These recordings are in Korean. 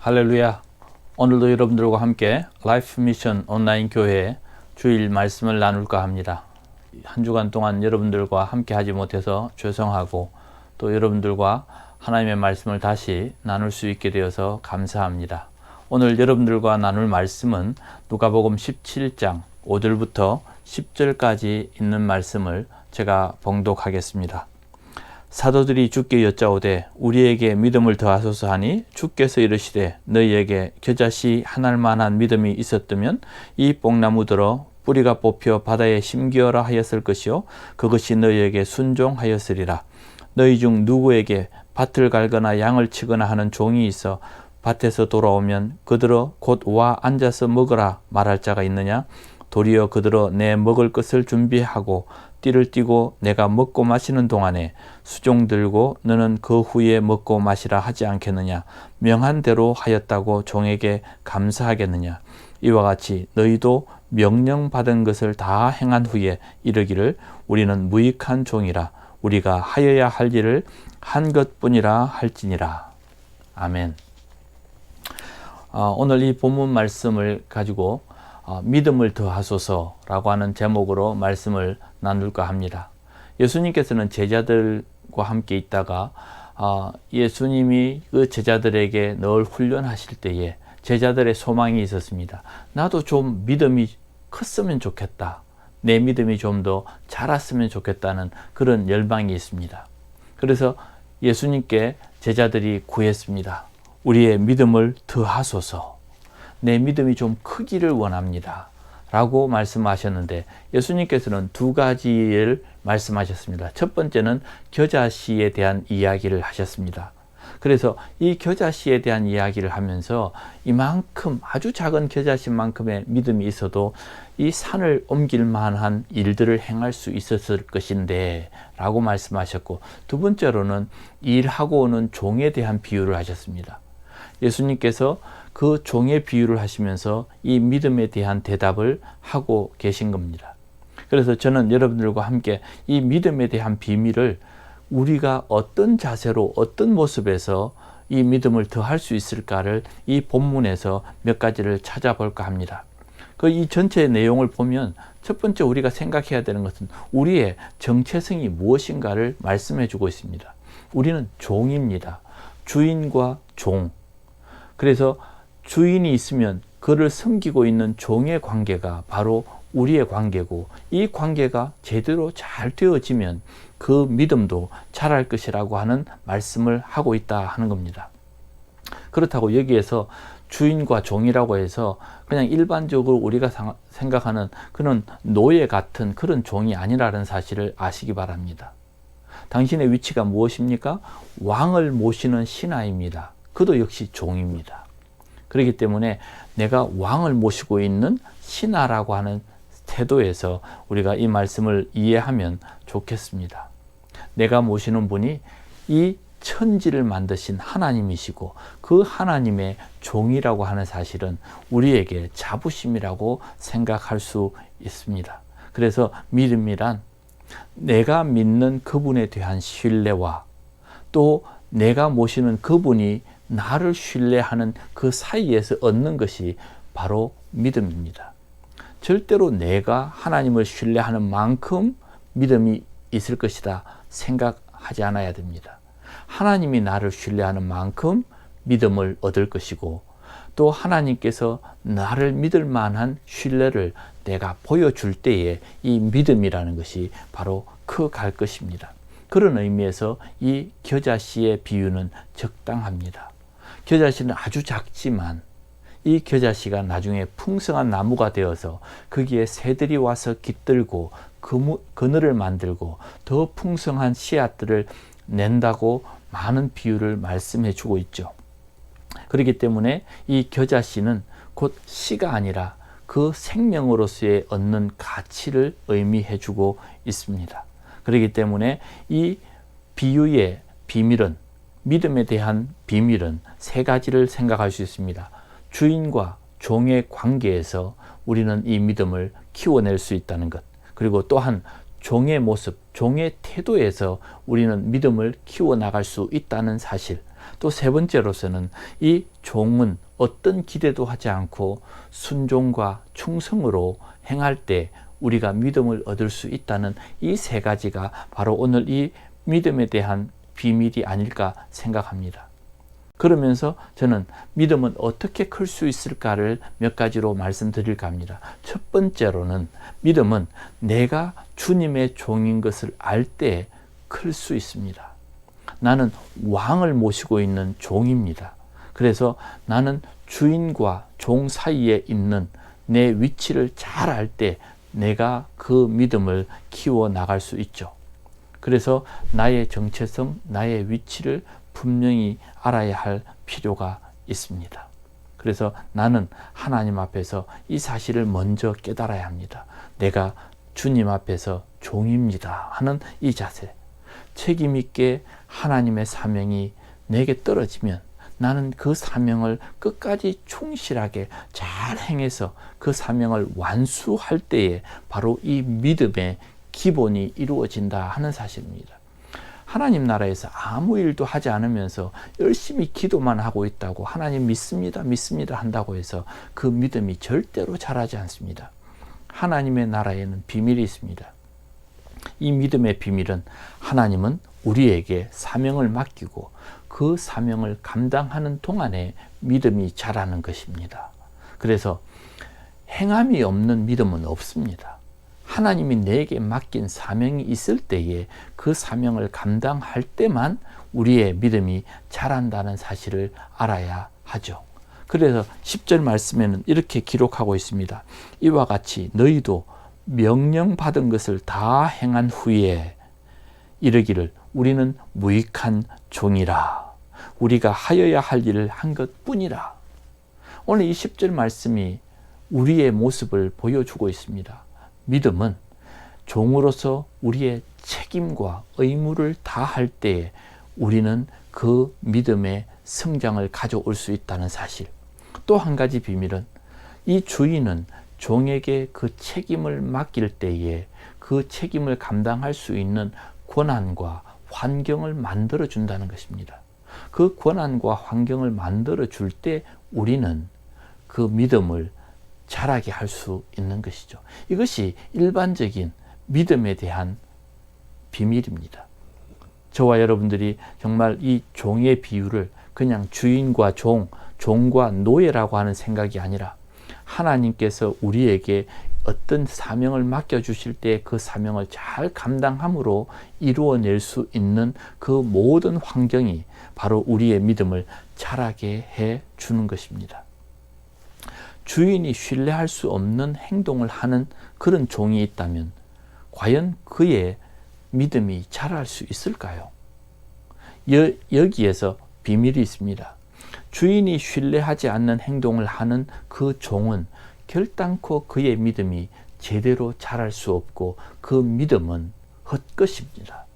할렐루야. 오늘도 여러분들과 함께 라이프 미션 온라인 교회 주일 말씀을 나눌까 합니다. 한 주간 동안 여러분들과 함께 하지 못해서 죄송하고 또 여러분들과 하나님의 말씀을 다시 나눌 수 있게 되어서 감사합니다. 오늘 여러분들과 나눌 말씀은 누가복음 17장 5절부터 10절까지 있는 말씀을 제가 봉독하겠습니다. 사도들이 주께 여짜오되 우리에게 믿음을 더하소서 하니 주께서 이르시되 너희에게 겨자씨 하나일 만한 믿음이 있었다면 이 뽕나무들어 뿌리가 뽑혀 바다에 심기어라 하였을 것이요 그것이 너희에게 순종하였으리라. 너희 중 누구에게 밭을 갈거나 양을 치거나 하는 종이 있어 밭에서 돌아오면 그들어 곧 와 앉아서 먹으라 말할 자가 있느냐? 도리어 그들어 내 먹을 것을 준비하고 띠를 띠고 내가 먹고 마시는 동안에 수종 들고 너는 그 후에 먹고 마시라 하지 않겠느냐? 명한 대로 하였다고 종에게 감사하겠느냐? 이와 같이 너희도 명령받은 것을 다 행한 후에 이르기를 우리는 무익한 종이라 우리가 하여야 할 일을 한 것뿐이라 할지니라. 아멘. 오늘 이 본문 말씀을 가지고 믿음을 더하소서라고 하는 제목으로 말씀을 나눌까 합니다. 예수님께서는 제자들과 함께 있다가 예수님이 그 제자들에게 늘 훈련하실 때에 제자들의 소망이 있었습니다. 나도 좀 믿음이 컸으면 좋겠다. 내 믿음이 좀 더 자랐으면 좋겠다는 그런 열망이 있습니다. 그래서 예수님께 제자들이 구했습니다. 우리의 믿음을 더하소서. 내 믿음이 좀 크기를 원합니다. 라고 말씀하셨는데 예수님께서는 두 가지를 말씀하셨습니다. 첫 번째는 겨자씨에 대한 이야기를 하셨습니다. 그래서 이 겨자씨에 대한 이야기를 하면서 이만큼 아주 작은 겨자씨만큼의 믿음이 있어도 이 산을 옮길 만한 일들을 행할 수 있었을 것인데 라고 말씀하셨고, 두 번째로는 일하고 오는 종에 대한 비유를 하셨습니다. 예수님께서 그 종의 비유를 하시면서 이 믿음에 대한 대답을 하고 계신 겁니다. 그래서 저는 여러분들과 함께 이 믿음에 대한 비밀을 우리가 어떤 자세로 어떤 모습에서 이 믿음을 더할 수 있을까를 이 본문에서 몇 가지를 찾아볼까 합니다. 이 전체 내용을 보면 첫 번째 우리가 생각해야 되는 것은 우리의 정체성이 무엇인가를 말씀해 주고 있습니다. 우리는 종입니다. 주인과 종. 그래서 주인이 있으면 그를 섬기고 있는 종의 관계가 바로 우리의 관계고, 이 관계가 제대로 잘 되어지면 그 믿음도 자랄 것이라고 하는 말씀을 하고 있다 하는 겁니다. 그렇다고 여기에서 주인과 종이라고 해서 그냥 일반적으로 우리가 생각하는 그런 노예 같은 그런 종이 아니라는 사실을 아시기 바랍니다. 당신의 위치가 무엇입니까? 왕을 모시는 신하입니다. 그도 역시 종입니다. 그렇기 때문에 내가 왕을 모시고 있는 신하라고 하는 태도에서 우리가 이 말씀을 이해하면 좋겠습니다. 내가 모시는 분이 이 천지를 만드신 하나님이시고 그 하나님의 종이라고 하는 사실은 우리에게 자부심이라고 생각할 수 있습니다. 그래서 믿음이란 내가 믿는 그분에 대한 신뢰와 또 내가 모시는 그분이 나를 신뢰하는 그 사이에서 얻는 것이 바로 믿음입니다. 절대로 내가 하나님을 신뢰하는 만큼 믿음이 있을 것이다 생각하지 않아야 됩니다. 하나님이 나를 신뢰하는 만큼 믿음을 얻을 것이고, 또 하나님께서 나를 믿을 만한 신뢰를 내가 보여줄 때에 이 믿음이라는 것이 바로 커갈 것입니다. 그런 의미에서 이 겨자씨의 비유는 적당합니다. 겨자씨는 아주 작지만 이 겨자씨가 나중에 풍성한 나무가 되어서 거기에 새들이 와서 깃들고 그늘을 만들고 더 풍성한 씨앗들을 낸다고 많은 비유를 말씀해 주고 있죠. 그렇기 때문에 이 겨자씨는 곧 씨가 아니라 그 생명으로서의 얻는 가치를 의미해 주고 있습니다. 그렇기 때문에 이 비유의 비밀은, 믿음에 대한 비밀은 세 가지를 생각할 수 있습니다. 주인과 종의 관계에서 우리는 이 믿음을 키워낼 수 있다는 것, 그리고 또한 종의 모습, 종의 태도에서 우리는 믿음을 키워나갈 수 있다는 사실, 또 세 번째로서는 이 종은 어떤 기대도 하지 않고 순종과 충성으로 행할 때 우리가 믿음을 얻을 수 있다는 이 세 가지가 바로 오늘 이 믿음에 대한 비밀이 아닐까 생각합니다. 그러면서 저는 믿음은 어떻게 클 수 있을까를 몇 가지로 말씀드릴까 합니다. 첫 번째로는 믿음은 내가 주님의 종인 것을 알 때 클 수 있습니다. 나는 왕을 모시고 있는 종입니다. 그래서 나는 주인과 종 사이에 있는 내 위치를 잘 알 때 내가 그 믿음을 키워 나갈 수 있죠. 그래서 나의 정체성, 나의 위치를 분명히 알아야 할 필요가 있습니다. 그래서 나는 하나님 앞에서 이 사실을 먼저 깨달아야 합니다. 내가 주님 앞에서 종입니다 하는 이 자세. 책임 있게 하나님의 사명이 내게 떨어지면 나는 그 사명을 끝까지 충실하게 잘 행해서 그 사명을 완수할 때에 바로 이 믿음의 기본이 이루어진다 하는 사실입니다. 하나님 나라에서 아무 일도 하지 않으면서 열심히 기도만 하고 있다고 하나님 믿습니다, 믿습니다 한다고 해서 그 믿음이 절대로 자라지 않습니다. 하나님의 나라에는 비밀이 있습니다. 이 믿음의 비밀은 하나님은 우리에게 사명을 맡기고 그 사명을 감당하는 동안에 믿음이 자라는 것입니다. 그래서 행함이 없는 믿음은 없습니다. 하나님이 내게 맡긴 사명이 있을 때에 그 사명을 감당할 때만 우리의 믿음이 자란다는 사실을 알아야 하죠. 그래서 10절 말씀에는 이렇게 기록하고 있습니다. 이와 같이 너희도 명령받은 것을 다 행한 후에 이르기를 우리는 무익한 종이라. 우리가 하여야 할 일을 한 것뿐이라. 오늘 이 10절 말씀이 우리의 모습을 보여주고 있습니다. 믿음은 종으로서 우리의 책임과 의무를 다할 때에 우리는 그 믿음의 성장을 가져올 수 있다는 사실. 또 한 가지 비밀은 이 주인은 종에게 그 책임을 맡길 때에 그 책임을 감당할 수 있는 권한과 환경을 만들어 준다는 것입니다. 그 권한과 환경을 만들어 줄 때 우리는 그 믿음을 자라게 할 수 있는 것이죠. 이것이 일반적인 믿음에 대한 비밀입니다. 저와 여러분들이 정말 이 종의 비유를 그냥 주인과 종과 노예라고 하는 생각이 아니라 하나님께서 우리에게 어떤 사명을 맡겨주실 때 그 사명을 잘 감당함으로 이루어낼 수 있는 그 모든 환경이 바로 우리의 믿음을 자라게 해 주는 것입니다. 주인이 신뢰할 수 없는 행동을 하는 그런 종이 있다면 과연 그의 믿음이 자랄 수 있을까요? 여기에서 비밀이 있습니다. 주인이 신뢰하지 않는 행동을 하는 그 종은 결단코 그의 믿음이 제대로 자랄 수 없고 그 믿음은 헛것입니다.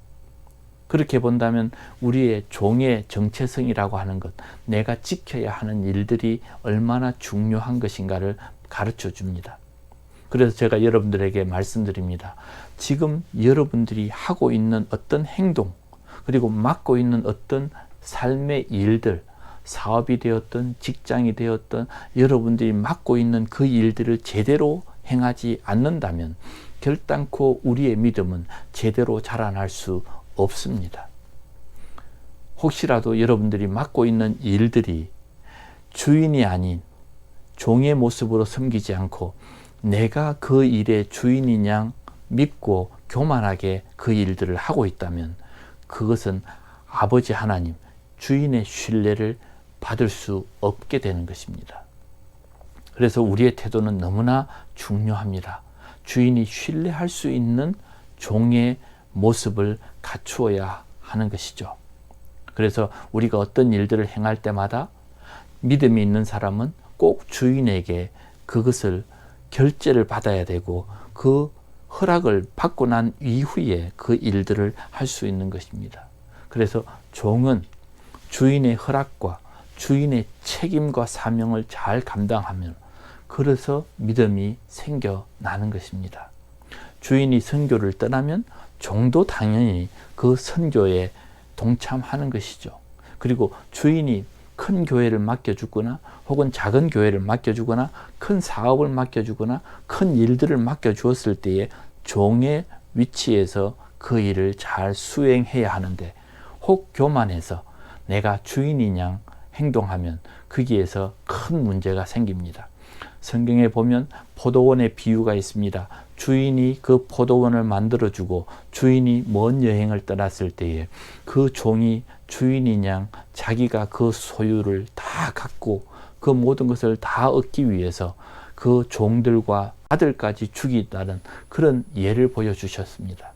그렇게 본다면 우리의 종의 정체성이라고 하는 것, 내가 지켜야 하는 일들이 얼마나 중요한 것인가를 가르쳐 줍니다. 그래서 제가 여러분들에게 말씀드립니다. 지금 여러분들이 하고 있는 어떤 행동, 그리고 맡고 있는 어떤 삶의 일들, 사업이 되었든 직장이 되었든 여러분들이 맡고 있는 그 일들을 제대로 행하지 않는다면 결단코 우리의 믿음은 제대로 자라날 수 없습니다. 혹시라도 여러분들이 맡고 있는 일들이 주인이 아닌 종의 모습으로 섬기지 않고 내가 그 일의 주인인 양 믿고 교만하게 그 일들을 하고 있다면 그것은 아버지 하나님, 주인의 신뢰를 받을 수 없게 되는 것입니다. 그래서 우리의 태도는 너무나 중요합니다. 주인이 신뢰할 수 있는 종의 모습을 갖추어야 하는 것이죠. 그래서 우리가 어떤 일들을 행할 때마다 믿음이 있는 사람은 꼭 주인에게 그것을 결제를 받아야 되고 그 허락을 받고 난 이후에 그 일들을 할 수 있는 것입니다. 그래서 종은 주인의 허락과 주인의 책임과 사명을 잘 감당하면 그래서 믿음이 생겨나는 것입니다. 주인이 선교를 떠나면 종도 당연히 그 선교에 동참하는 것이죠. 그리고 주인이 큰 교회를 맡겨주거나 혹은 작은 교회를 맡겨주거나 큰 사업을 맡겨주거나 큰 일들을 맡겨주었을 때에 종의 위치에서 그 일을 잘 수행해야 하는데, 혹 교만해서 내가 주인인 양 행동하면 거기에서 큰 문제가 생깁니다. 성경에 보면 포도원의 비유가 있습니다. 주인이 그 포도원을 만들어주고 주인이 먼 여행을 떠났을 때에 그 종이 주인인 양 자기가 그 소유를 다 갖고 그 모든 것을 다 얻기 위해서 그 종들과 아들까지 죽이다는 그런 예를 보여주셨습니다.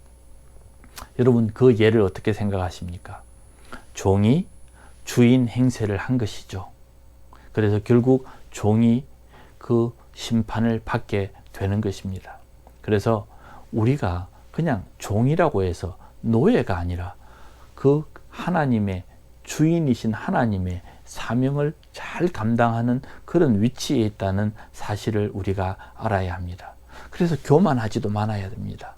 여러분, 그 예를 어떻게 생각하십니까? 종이 주인 행세를 한 것이죠. 그래서 결국 종이 그 심판을 받게 되는 것입니다. 그래서 우리가 그냥 종이라고 해서 노예가 아니라 그 하나님의 주인이신 하나님의 사명을 잘 감당하는 그런 위치에 있다는 사실을 우리가 알아야 합니다. 그래서 교만하지도 말아야 됩니다.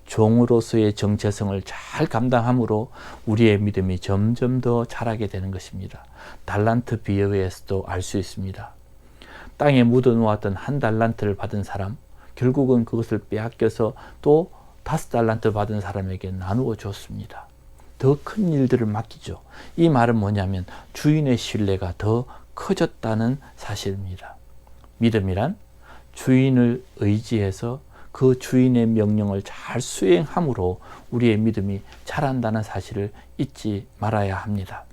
종으로서의 정체성을 잘 감당함으로 우리의 믿음이 점점 더 자라게 되는 것입니다. 달란트 비유에서도 알 수 있습니다. 땅에 묻어놓았던 1달란트를 받은 사람, 결국은 그것을 빼앗겨서 또 5달란트 받은 사람에게 나누어 줬습니다. 더 큰 일들을 맡기죠. 이 말은 뭐냐면 주인의 신뢰가 더 커졌다는 사실입니다. 믿음이란 주인을 의지해서 그 주인의 명령을 잘 수행함으로 우리의 믿음이 자란다는 사실을 잊지 말아야 합니다.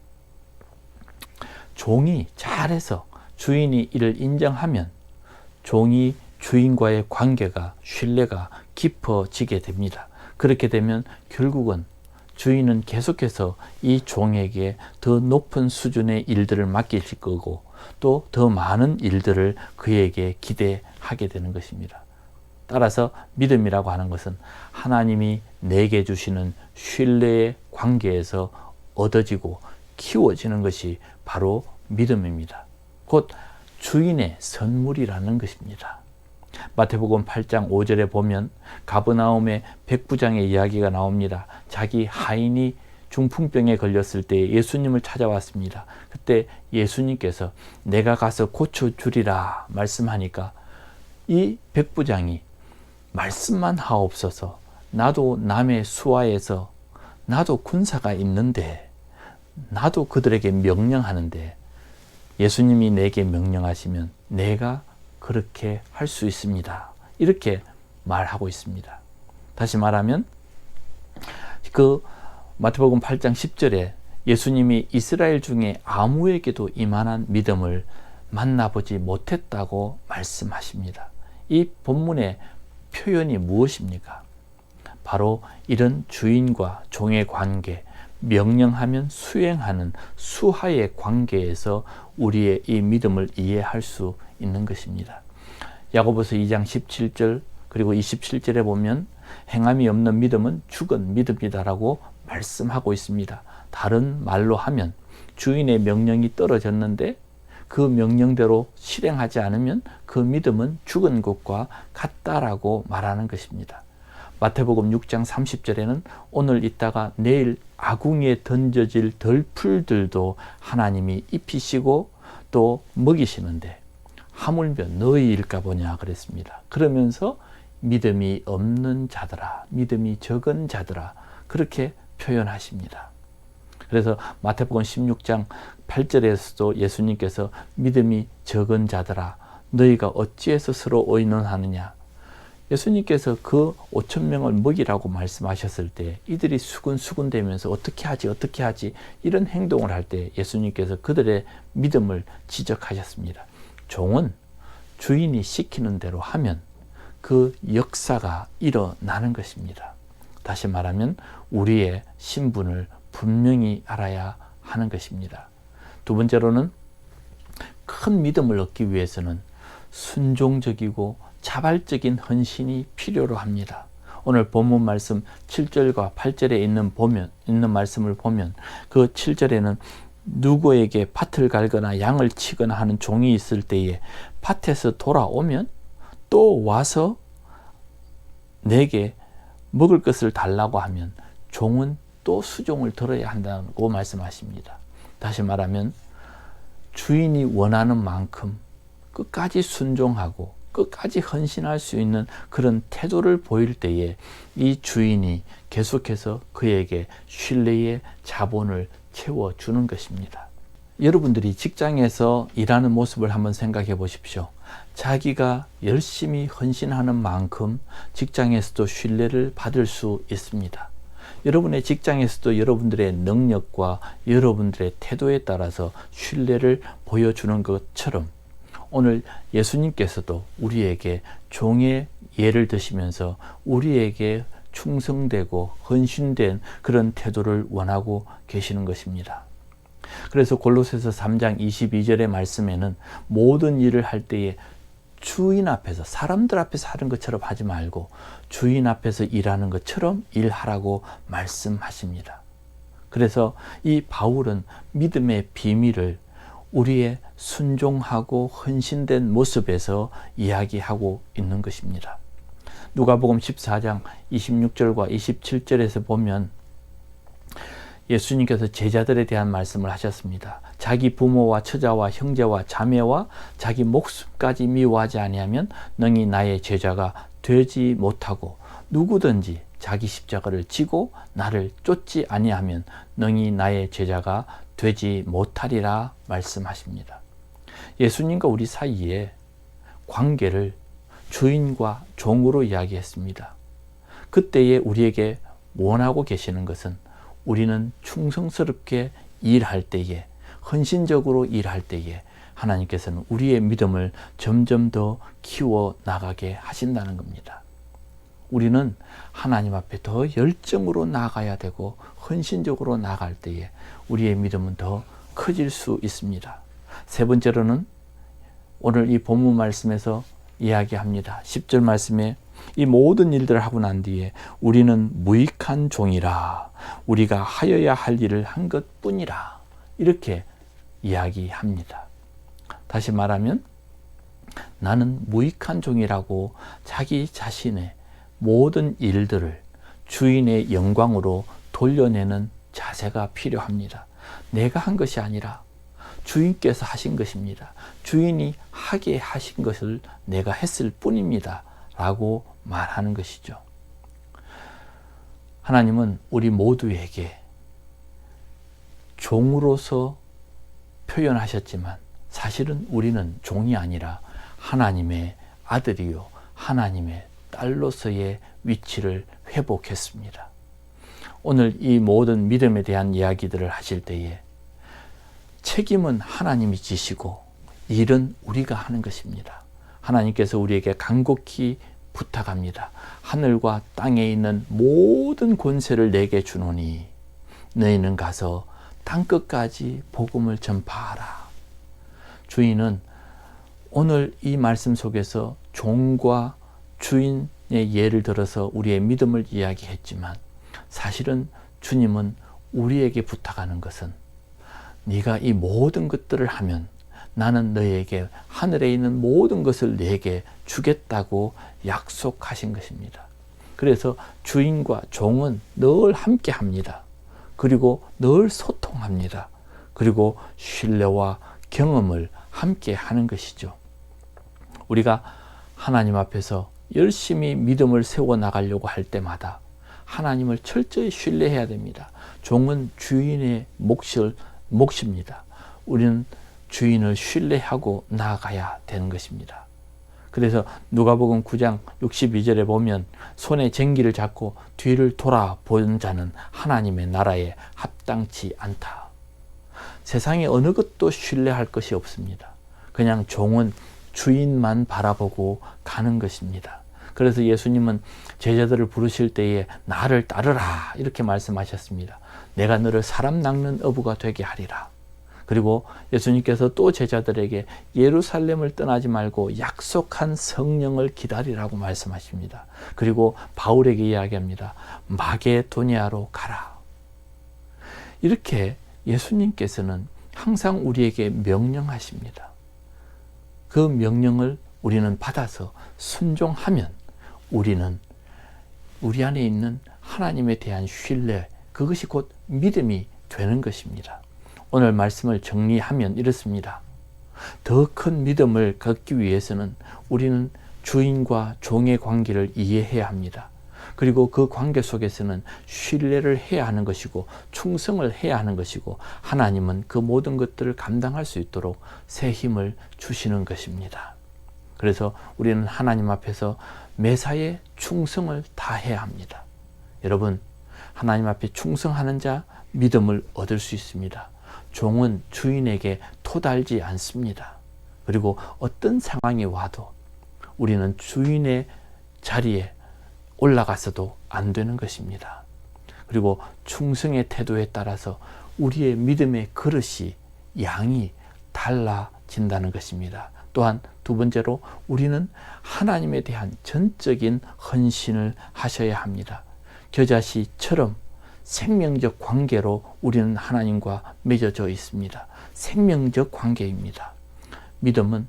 종이 잘해서 주인이 이를 인정하면 종이 주인과의 관계가, 신뢰가 깊어지게 됩니다. 그렇게 되면 결국은 주인은 계속해서 이 종에게 더 높은 수준의 일들을 맡기실 거고 또 더 많은 일들을 그에게 기대하게 되는 것입니다. 따라서 믿음이라고 하는 것은 하나님이 내게 주시는 신뢰의 관계에서 얻어지고 키워지는 것이 바로 믿음입니다. 곧 주인의 선물이라는 것입니다. 마태복음 8장 5절에 보면 가버나움의 백부장의 이야기가 나옵니다. 자기 하인이 중풍병에 걸렸을 때 예수님을 찾아왔습니다. 그때 예수님께서 내가 가서 고쳐주리라 말씀하니까 이 백부장이 말씀만 하옵소서, 나도 남의 수하에서 나도 군사가 있는데 나도 그들에게 명령하는데 예수님이 내게 명령하시면 내가 그렇게 할 수 있습니다. 이렇게 말하고 있습니다. 다시 말하면 그 마태복음 8장 10절에 예수님이 이스라엘 중에 아무에게도 이만한 믿음을 만나보지 못했다고 말씀하십니다. 이 본문의 표현이 무엇입니까? 바로 이런 주인과 종의 관계, 명령하면 수행하는 수하의 관계에서 우리의 이 믿음을 이해할 수 있는 것입니다. 야고보서 2장 17절 그리고 27절에 보면 행함이 없는 믿음은 죽은 믿음이다라고 말씀하고 있습니다. 다른 말로 하면 주인의 명령이 떨어졌는데 그 명령대로 실행하지 않으면 그 믿음은 죽은 것과 같다라고 말하는 것입니다. 마태복음 6장 30절에는 오늘 있다가 내일 아궁이에 던져질 덜풀들도 하나님이 입히시고 또 먹이시는데 하물며 너희일까 보냐 그랬습니다. 그러면서 믿음이 없는 자들아, 믿음이 적은 자들아 그렇게 표현하십니다. 그래서 마태복음 16장 8절에서도 예수님께서 믿음이 적은 자들아 너희가 어찌해서 서로 의논하느냐, 예수님께서 그 5,000명을 먹이라고 말씀하셨을 때 이들이 수군수군 되면서 어떻게 하지 이런 행동을 할 때 예수님께서 그들의 믿음을 지적하셨습니다. 종은 주인이 시키는 대로 하면 그 역사가 일어나는 것입니다. 다시 말하면 우리의 신분을 분명히 알아야 하는 것입니다. 두 번째로는 큰 믿음을 얻기 위해서는 순종적이고 자발적인 헌신이 필요로 합니다. 오늘 본문 말씀 7절과 8절에 있는 말씀을 보면 그 7절에는 누구에게 밭을 갈거나 양을 치거나 하는 종이 있을 때에 밭에서 돌아오면 또 와서 내게 먹을 것을 달라고 하면 종은 또 수종을 들어야 한다고 말씀하십니다. 다시 말하면 주인이 원하는 만큼 끝까지 순종하고 끝까지 헌신할 수 있는 그런 태도를 보일 때에 이 주인이 계속해서 그에게 신뢰의 자본을 채워주는 것입니다. 여러분들이 직장에서 일하는 모습을 한번 생각해 보십시오. 자기가 열심히 헌신하는 만큼 직장에서도 신뢰를 받을 수 있습니다. 여러분의 직장에서도 여러분들의 능력과 여러분들의 태도에 따라서 신뢰를 보여주는 것처럼 오늘 예수님께서도 우리에게 종의 예를 드시면서 우리에게 충성되고 헌신된 그런 태도를 원하고 계시는 것입니다. 그래서 골로새서 3장 22절의 말씀에는 모든 일을 할 때에 주인 앞에서, 사람들 앞에서 하는 것처럼 하지 말고 주인 앞에서 일하는 것처럼 일하라고 말씀하십니다. 그래서 이 바울은 믿음의 비밀을 우리의 순종하고 헌신된 모습에서 이야기하고 있는 것입니다. 누가복음 14장 26절과 27절에서 보면 예수님께서 제자들에 대한 말씀을 하셨습니다. 자기 부모와 처자와 형제와 자매와 자기 목숨까지 미워하지 아니하면 능히 나의 제자가 되지 못하고 누구든지 자기 십자가를 지고 나를 쫓지 아니하면 능히 나의 제자가 되지 못하리라 말씀하십니다. 예수님과 우리 사이에 관계를 주인과 종으로 이야기했습니다. 그때에 우리에게 원하고 계시는 것은 우리는 충성스럽게 일할 때에, 헌신적으로 일할 때에 하나님께서는 우리의 믿음을 점점 더 키워 나가게 하신다는 겁니다. 우리는 하나님 앞에 더 열정으로 나가야 되고 헌신적으로 나갈 때에 우리의 믿음은 더 커질 수 있습니다. 세 번째로는 오늘 이 본문 말씀에서 이야기합니다. 10절 말씀에 이 모든 일들을 하고 난 뒤에 우리는 무익한 종이라 우리가 하여야 할 일을 한 것뿐이라 이렇게 이야기합니다. 다시 말하면 나는 무익한 종이라고 자기 자신의 모든 일들을 주인의 영광으로 돌려내는 자세가 필요합니다. 내가 한 것이 아니라 주인께서 하신 것입니다. 주인이 하게 하신 것을 내가 했을 뿐입니다. 라고 말하는 것이죠. 하나님은 우리 모두에게 종으로서 표현하셨지만 사실은 우리는 종이 아니라 하나님의 아들이요 하나님의 딸로서의 위치를 회복했습니다. 오늘 이 모든 믿음에 대한 이야기들을 하실 때에 책임은 하나님이 지시고 일은 우리가 하는 것입니다. 하나님께서 우리에게 간곡히 부탁합니다. 하늘과 땅에 있는 모든 권세를 내게 주노니 너희는 가서 땅끝까지 복음을 전파하라. 주인은 오늘 이 말씀 속에서 종과 주인의 예를 들어서 우리의 믿음을 이야기했지만 사실은 주님은 우리에게 부탁하는 것은 네가 이 모든 것들을 하면 나는 너에게 하늘에 있는 모든 것을 내게 주겠다고 약속하신 것입니다. 그래서 주인과 종은 늘 함께 합니다. 그리고 늘 소통합니다. 그리고 신뢰와 경험을 함께 하는 것이죠. 우리가 하나님 앞에서 열심히 믿음을 세워 나가려고 할 때마다 하나님을 철저히 신뢰해야 됩니다. 종은 주인의 몫입니다. 우리는 주인을 신뢰하고 나아가야 되는 것입니다. 그래서 누가복음 9장 62절에 보면 손에 쟁기를 잡고 뒤를 돌아보는 자는 하나님의 나라에 합당치 않다. 세상에 어느 것도 신뢰할 것이 없습니다. 그냥 종은 주인만 바라보고 가는 것입니다. 그래서 예수님은 제자들을 부르실 때에 나를 따르라 이렇게 말씀하셨습니다. 내가 너를 사람 낚는 어부가 되게 하리라. 그리고 예수님께서 또 제자들에게 예루살렘을 떠나지 말고 약속한 성령을 기다리라고 말씀하십니다. 그리고 바울에게 이야기합니다. 마게도니아로 가라. 이렇게 예수님께서는 항상 우리에게 명령하십니다. 그 명령을 우리는 받아서 순종하면 우리는 우리 안에 있는 하나님에 대한 신뢰, 그것이 곧 믿음이 되는 것입니다. 오늘 말씀을 정리하면 이렇습니다. 더 큰 믿음을 갖기 위해서는 우리는 주인과 종의 관계를 이해해야 합니다. 그리고 그 관계 속에서는 신뢰를 해야 하는 것이고 충성을 해야 하는 것이고 하나님은 그 모든 것들을 감당할 수 있도록 새 힘을 주시는 것입니다. 그래서 우리는 하나님 앞에서 매사에 충성을 다해야 합니다. 여러분, 하나님 앞에 충성하는 자 믿음을 얻을 수 있습니다. 종은 주인에게 토달지 않습니다. 그리고 어떤 상황이 와도 우리는 주인의 자리에 올라가서도 안 되는 것입니다. 그리고 충성의 태도에 따라서 우리의 믿음의 그릇이 양이 달라진다는 것입니다. 또한 두 번째로 우리는 하나님에 대한 전적인 헌신을 하셔야 합니다. 겨자씨처럼 생명적 관계로 우리는 하나님과 맺어져 있습니다. 생명적 관계입니다. 믿음은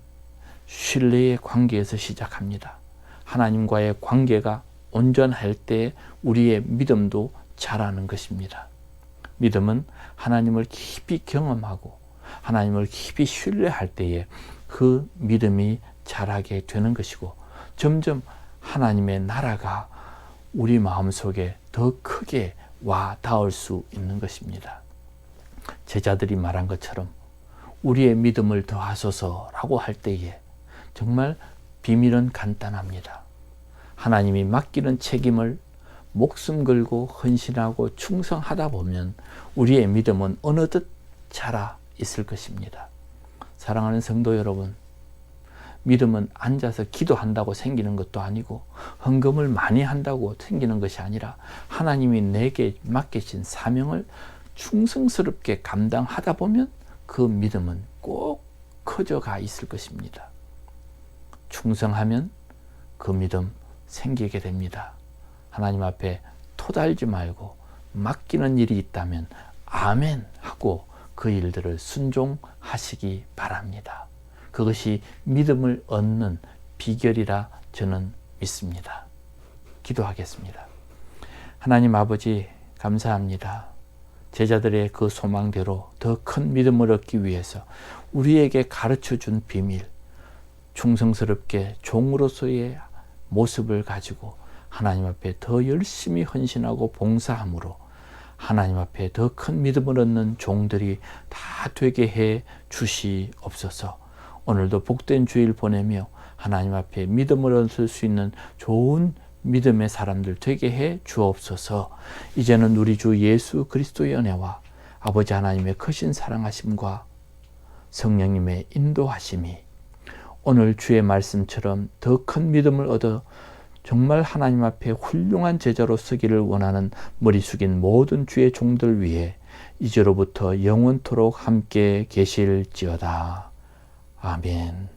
신뢰의 관계에서 시작합니다. 하나님과의 관계가 온전할 때 우리의 믿음도 자라는 것입니다. 믿음은 하나님을 깊이 경험하고 하나님을 깊이 신뢰할 때에 그 믿음이 자라게 되는 것이고 점점 하나님의 나라가 우리 마음속에 더 크게 와 닿을 수 있는 것입니다. 제자들이 말한 것처럼 우리의 믿음을 더하소서라고 할 때에 정말 비밀은 간단합니다. 하나님이 맡기는 책임을 목숨 걸고 헌신하고 충성하다 보면 우리의 믿음은 어느덧 자라 있을 것입니다. 사랑하는 성도 여러분, 믿음은 앉아서 기도한다고 생기는 것도 아니고 헌금을 많이 한다고 생기는 것이 아니라 하나님이 내게 맡기신 사명을 충성스럽게 감당하다 보면 그 믿음은 꼭 커져가 있을 것입니다. 충성하면 그 믿음 생기게 됩니다. 하나님 앞에 토달지 말고 맡기는 일이 있다면 아멘 하고 그 일들을 순종하시기 바랍니다. 그것이 믿음을 얻는 비결이라 저는 믿습니다. 기도하겠습니다. 하나님 아버지 감사합니다. 제자들의 그 소망대로 더 큰 믿음을 얻기 위해서 우리에게 가르쳐준 비밀, 충성스럽게 종으로서의 모습을 가지고 하나님 앞에 더 열심히 헌신하고 봉사함으로 하나님 앞에 더 큰 믿음을 얻는 종들이 다 되게 해 주시옵소서. 오늘도 복된 주일 보내며 하나님 앞에 믿음을 얻을 수 있는 좋은 믿음의 사람들 되게 해 주옵소서. 이제는 우리 주 예수 그리스도의 은혜와 아버지 하나님의 크신 사랑하심과 성령님의 인도하심이 오늘 주의 말씀처럼 더 큰 믿음을 얻어 정말 하나님 앞에 훌륭한 제자로 서기를 원하는 머리 숙인 모든 주의 종들 위해 이제로부터 영원토록 함께 계실지어다. 아멘.